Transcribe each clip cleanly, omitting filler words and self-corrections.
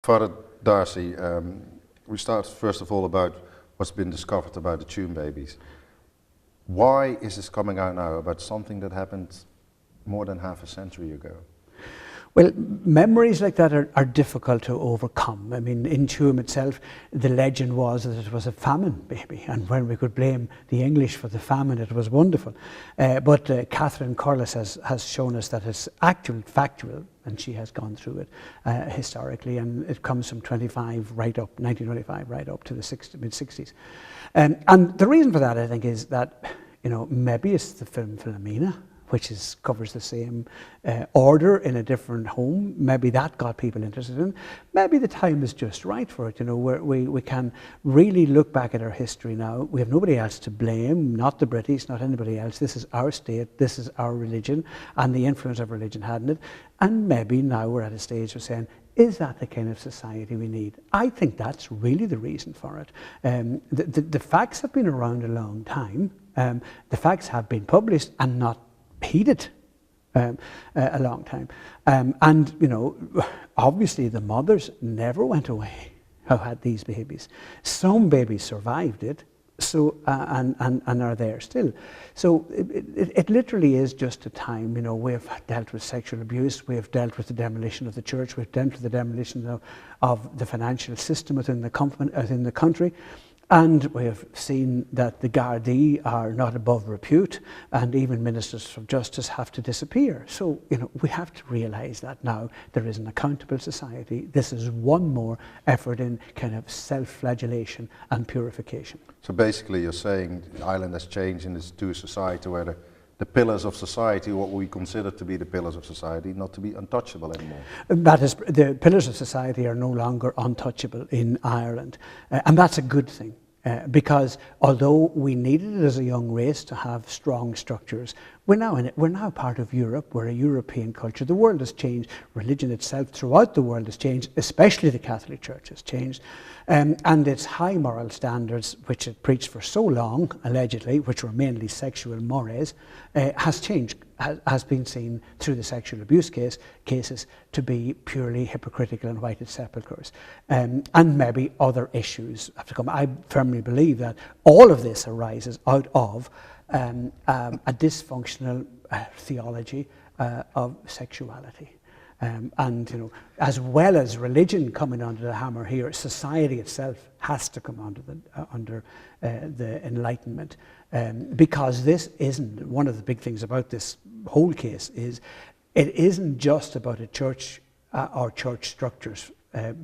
Father Darcy, we start first of all about what's been discovered about the Tuam babies. Why is this coming out now about something that happened more than half a century ago? Well, memories like that are difficult to overcome. I mean, in Tuam itself, the legend was that it was a famine baby, and when we could blame the English for the famine, it was wonderful. But Catherine Corliss has shown us that it's actual, factual, and she has gone through it historically, and it comes from 1925 right up to the mid-60s. And the reason for that, I think, is that, maybe it's the film Philomena, which covers the same order in a different home. Maybe that got people interested in. Maybe the time is just right for it. We can really look back at our history now. We have nobody else to blame, not the British, not anybody else. This is our state, this is our religion, and the influence of religion had in it. And maybe now we're at a stage of saying, is that the kind of society we need? I think that's really the reason for it. The facts have been around a long time. The facts have been published and not heeded a long time. Obviously the mothers never went away who had these babies. Some babies survived it, and are there still. So it literally is just a time. We've dealt with sexual abuse, we've dealt with the demolition of the church, we've dealt with the demolition of the financial system within the country. And we have seen that the Gardaí are not above repute, and even ministers of justice have to disappear. So, we have to realise that now there is an accountable society. This is one more effort in kind of self-flagellation and purification. So basically you're saying Ireland has changed into a society where the pillars of society, what we consider to be the pillars of society, not to be untouchable anymore. That is, the pillars of society are no longer untouchable in Ireland, and that's a good thing. Because although we needed it as a young race to have strong structures, we're now part of Europe. We're a European culture. The world has changed. Religion itself throughout the world has changed, especially the Catholic Church has changed. And its high moral standards, which it preached for so long, allegedly, which were mainly sexual mores, has changed, has been seen through the sexual abuse cases to be purely hypocritical and whited sepulchres. And maybe other issues have to come. I firmly believe that all of this arises out of a dysfunctional theology of sexuality. As well as religion coming under the hammer here, society itself has to come under the Enlightenment, because this isn't, one of the big things about this whole case is it isn't just about a church or church structures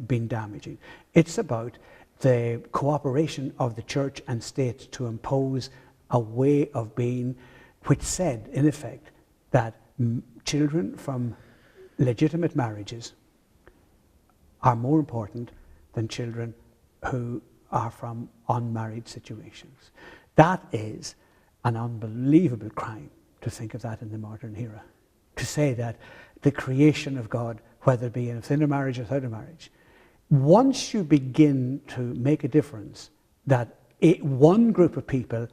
being damaging. It's about the cooperation of the church and state to impose a way of being which said, in effect, that children from legitimate marriages are more important than children who are from unmarried situations. That is an unbelievable crime, to think of that in the modern era. To say that the creation of God, whether it be within a marriage or without a marriage, once you begin to make a difference that one group of people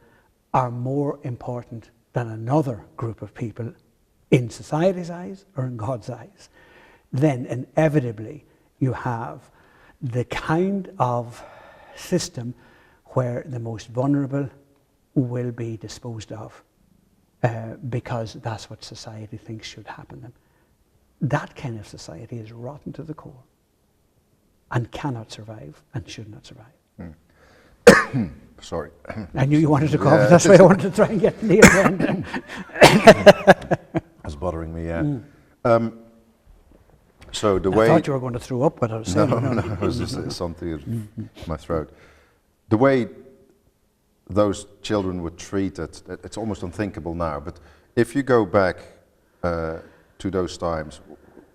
are more important than another group of people in society's eyes or in God's eyes, then inevitably you have the kind of system where the most vulnerable will be disposed of because that's what society thinks should happen then. That kind of society is rotten to the core and cannot survive and should not survive. Sorry. I knew you wanted to cough, that's why I wanted to try and get near the end. That's bothering me, yeah. So the way... I thought you were going to throw up, but I was saying... No, it was just something in my throat. The way those children were treated, it's almost unthinkable now, but if you go back to those times,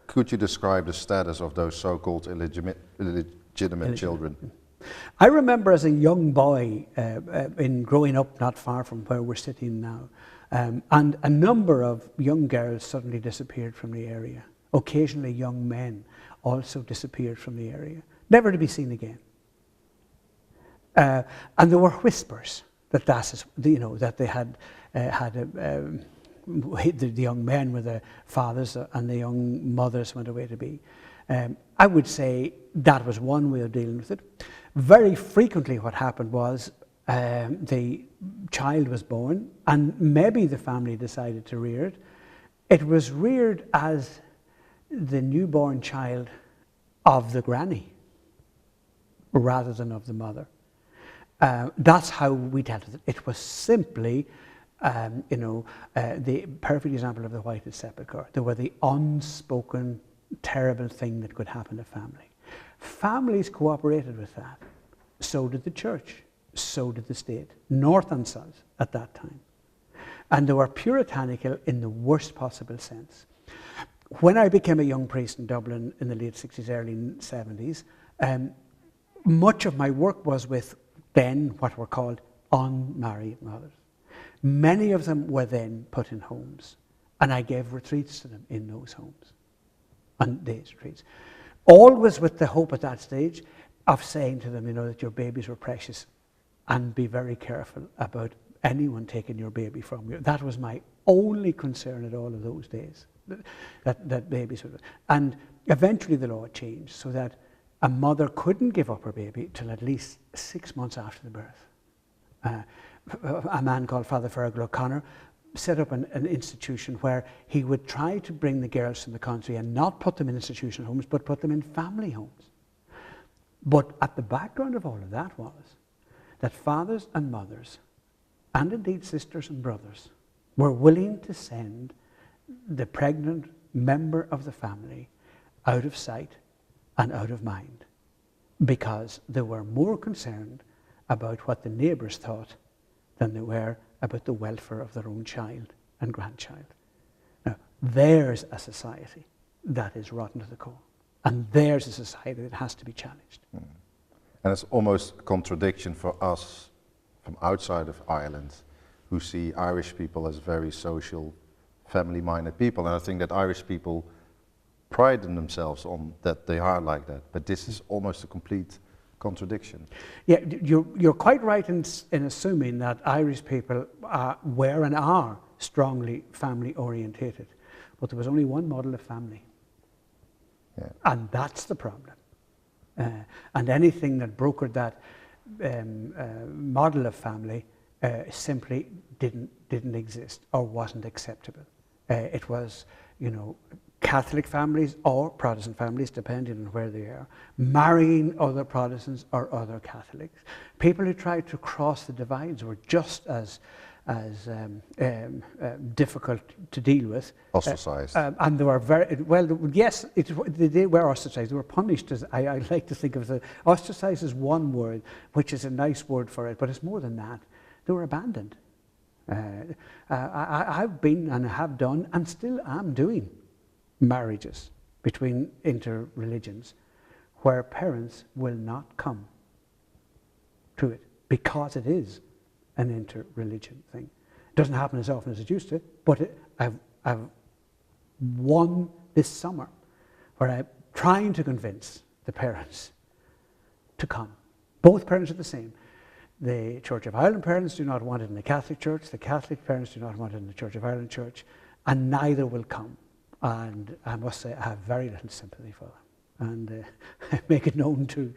could you describe the status of those so-called illegitimate children? I remember as a young boy in growing up not far from where we're sitting now, and a number of young girls suddenly disappeared from the area. Occasionally young men also disappeared from the area, never to be seen again. And there were whispers that that they had the young men with the fathers and the young mothers went away to be. I would say that was one way of dealing with it. Very frequently what happened was the child was born and maybe the family decided to rear it. It was reared as the newborn child of the granny rather than of the mother. That's how we dealt with it. It was simply, the perfect example of the whited sepulchre. They were the unspoken, terrible thing that could happen to family. Families cooperated with that. So did the church. So did the state, north and south at that time. And they were puritanical in the worst possible sense. When I became a young priest in Dublin in the late 60s, early 70s, much of my work was with then what were called unmarried mothers. Many of them were then put in homes, and I gave retreats to them in those homes, on days retreats. Always with the hope at that stage of saying to them, that your babies were precious, and be very careful about anyone taking your baby from you. That was my only concern at all of those days, that babies would. And eventually the law changed so that a mother couldn't give up her baby till at least 6 months after the birth. A man called Father Fergal O'Connor set up an institution where he would try to bring the girls from the country and not put them in institution homes, but put them in family homes. But at the background of all of that was that fathers and mothers, and indeed sisters and brothers, were willing to send the pregnant member of the family out of sight and out of mind, because they were more concerned about what the neighbours thought than they were about the welfare of their own child and grandchild. Now, there's a society that is rotten to the core, and there's a society that has to be challenged. Mm. And it's almost a contradiction for us from outside of Ireland, who see Irish people as very social, family-minded people. And I think that Irish people pride in themselves on that they are like that. But this is almost a complete contradiction. Yeah, you're quite right in assuming that Irish people were and are strongly family-orientated. But there was only one model of family. Yeah. And that's the problem. And anything that brokered that model of family simply didn't exist or wasn't acceptable. It was, Catholic families or Protestant families, depending on where they are, marrying other Protestants or other Catholics. People who tried to cross the divides were just as difficult to deal with. Ostracized. And they were very, yes, they were ostracized. They were punished. As I like to think of the ostracized as one word, which is a nice word for it, but it's more than that. They were abandoned. I've been and have done and still am doing marriages between interreligions where parents will not come to it because it is an inter-religion thing. It doesn't happen as often as it used to, but I've won this summer where I'm trying to convince the parents to come. Both parents are the same. The Church of Ireland parents do not want it in the Catholic Church, the Catholic parents do not want it in the Church of Ireland Church, and neither will come. And I must say I have very little sympathy for them. And I make it known to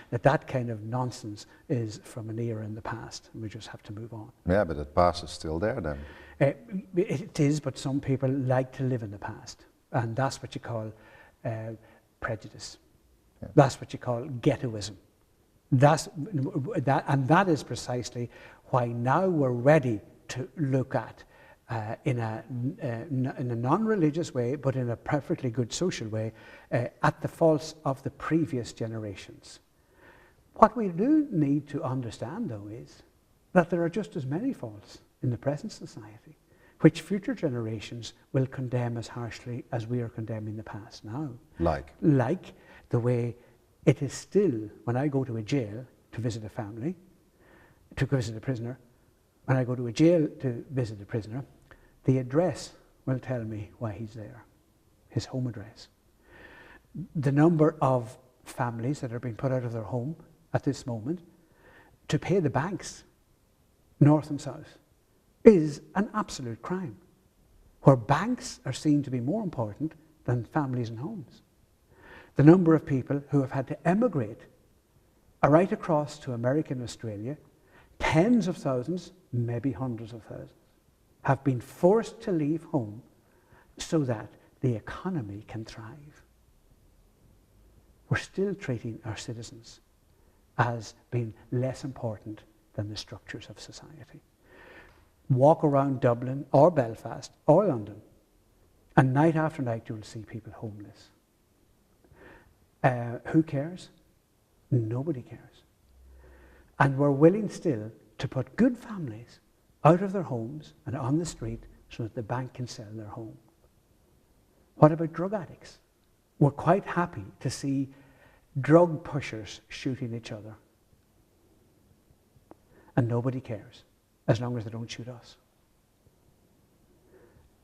that kind of nonsense is from an era in the past, and we just have to move on. Yeah, but the past is still there then. It is, but some people like to live in the past, and that's what you call prejudice. Yeah. That's what you call ghettoism. And that is precisely why now we're ready to look at in a non-religious way, but in a perfectly good social way, at the faults of the previous generations. What we do need to understand, though, is that there are just as many faults in the present society, which future generations will condemn as harshly as we are condemning the past now. Like the way it is still, when I go to a jail to visit a family, to visit a prisoner, when I go to a jail to visit a prisoner, the address will tell me why he's there, his home address. The number of families that are being put out of their home at this moment to pay the banks, north and south, is an absolute crime, where banks are seen to be more important than families and homes. the number of people who have had to emigrate right across to America and Australia, tens of thousands, maybe hundreds of thousands, have been forced to leave home so that the economy can thrive. We're still treating our citizens as being less important than the structures of society. Walk around Dublin or Belfast or London, and night after night you will see people homeless. Who cares? Nobody cares. And we're willing still to put good families out of their homes and on the street so that the bank can sell their home. What about drug addicts? We're quite happy to see drug pushers shooting each other. And nobody cares, as long as they don't shoot us.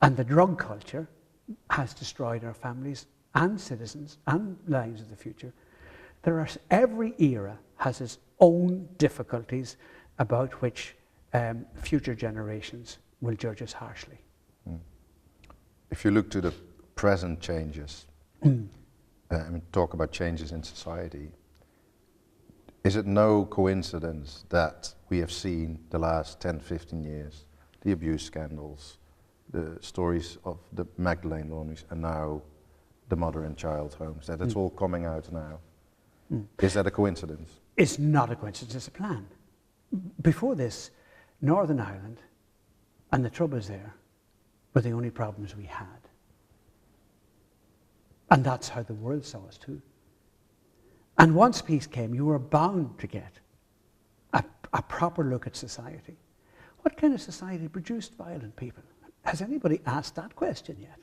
And the drug culture has destroyed our families and citizens and lives of the future. Every era has its own difficulties about which future generations will judge us harshly. If you look to the present changes, talk about changes in society, is it no coincidence that we have seen the last 10, 15 years, the abuse scandals, the stories of the Magdalene laundries, and now the mother and child homes, that it's all coming out now? Is that a coincidence? It's not a coincidence, it's a plan. Before this, Northern Ireland and the troubles there were the only problems we had. And that's how the world saw us too. And once peace came, you were bound to get a proper look at society. What kind of society produced violent people? Has anybody asked that question yet?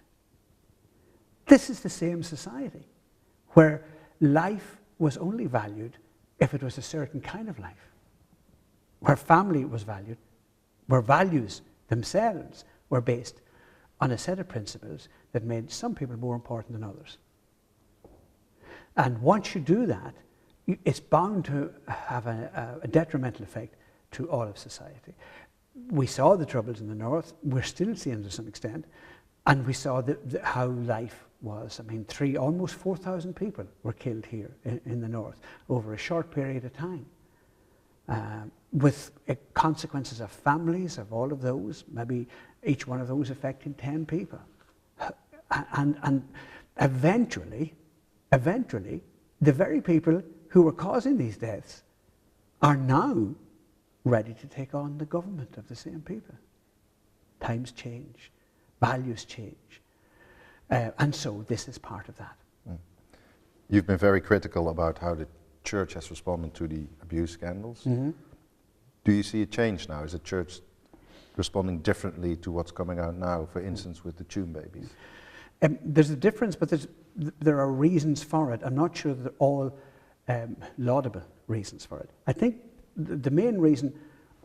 This is the same society where life was only valued if it was a certain kind of life, where family was valued, where values themselves were based on a set of principles that made some people more important than others. And once you do that, it's bound to have a detrimental effect to all of society. We saw the troubles in the north, we're still seeing to some extent, and we saw how life was. I mean, almost 4,000 people were killed here in the north over a short period of time. With consequences of families, of all of those, maybe each one of those affecting 10 people. And eventually, the very people who were causing these deaths are now ready to take on the government of the same people. Times change, values change, and so this is part of that. You've been very critical about how the church has responded to the abuse scandals. Do you see a change now? Is the church responding differently to what's coming out now, for instance, with the Tuam babies? There's a difference, but there are reasons for it. I'm not sure that they're all laudable reasons for it. I think the main reason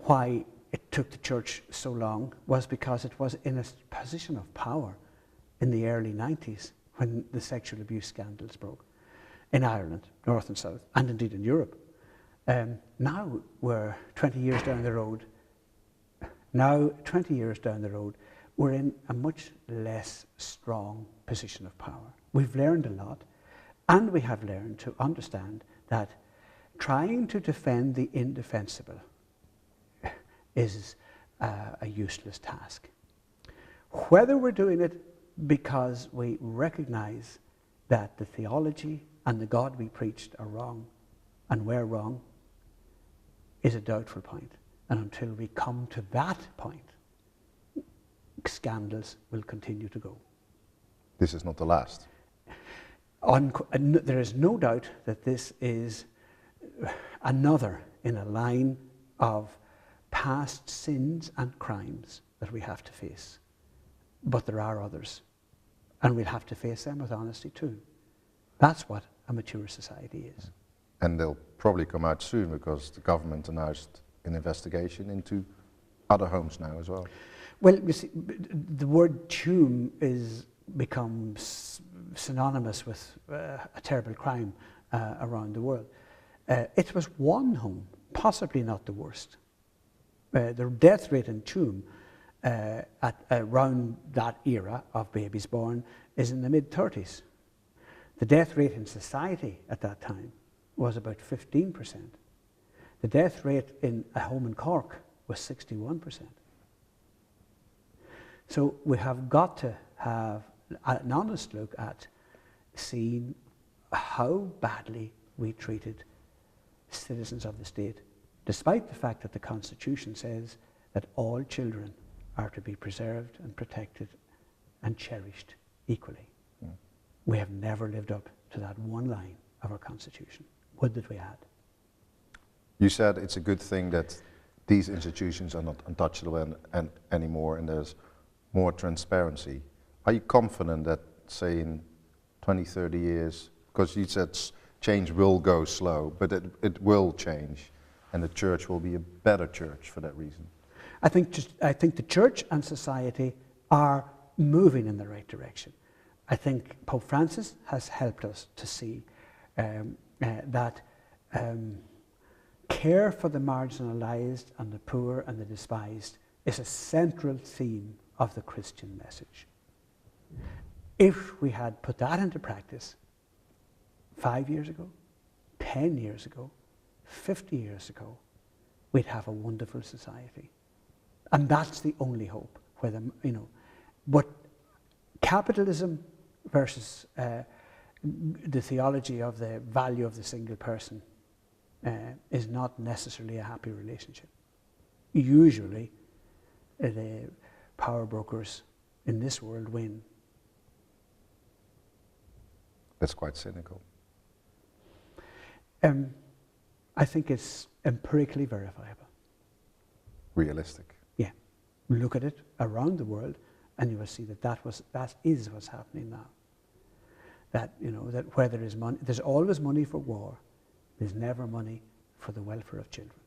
why it took the church so long was because it was in a position of power in the early 90s when the sexual abuse scandals broke in Ireland, north and south, and indeed in Europe. Now we're 20 years down the road. We're in a much less strong position of power. We've learned a lot, and we have learned to understand that trying to defend the indefensible is a useless task. Whether we're doing it because we recognize that the theology and the God we preached are wrong, and we're wrong, is a doubtful point. And until we come to that point, scandals will continue to go. This is not the last. There is no doubt that this is another in a line of past sins and crimes that we have to face. But there are others, and we'll have to face them with honesty too. That's what a mature society is. And they'll probably come out soon because the government announced an investigation into other homes now as well. Well, you see, the word Tuam becomes synonymous with a terrible crime around the world. It was one home, possibly not the worst. The death rate in Tuam at around that era of babies born is in the mid-30s. The death rate in society at that time was about 15%. The death rate in a home in Cork was 61%. So we have got to have an honest look at seeing how badly we treated citizens of the state, despite the fact that the Constitution says that all children are to be preserved and protected and cherished equally. Mm. We have never lived up to that one line of our Constitution. Would that we had. You said it's a good thing that these institutions are not untouchable anymore, and there's more transparency. Are you confident that, say, in 20, 30 years, because you said change will go slow, but it will change, and the church will be a better church for that reason? I think the church and society are moving in the right direction. I think Pope Francis has helped us to see that care for the marginalized and the poor and the despised is a central theme of the Christian message. If we had put that into practice 5 years ago, 10 years ago, 50 years ago, we'd have a wonderful society. And that's the only hope. But capitalism versus the theology of the value of the single person is not necessarily a happy relationship. Usually, the power brokers in this world win. That's quite cynical. I think it's empirically verifiable. Realistic. Yeah. Look at it around the world and you will see that that is what's happening now. That, that where there is money, there's always money for war. There's never money for the welfare of children.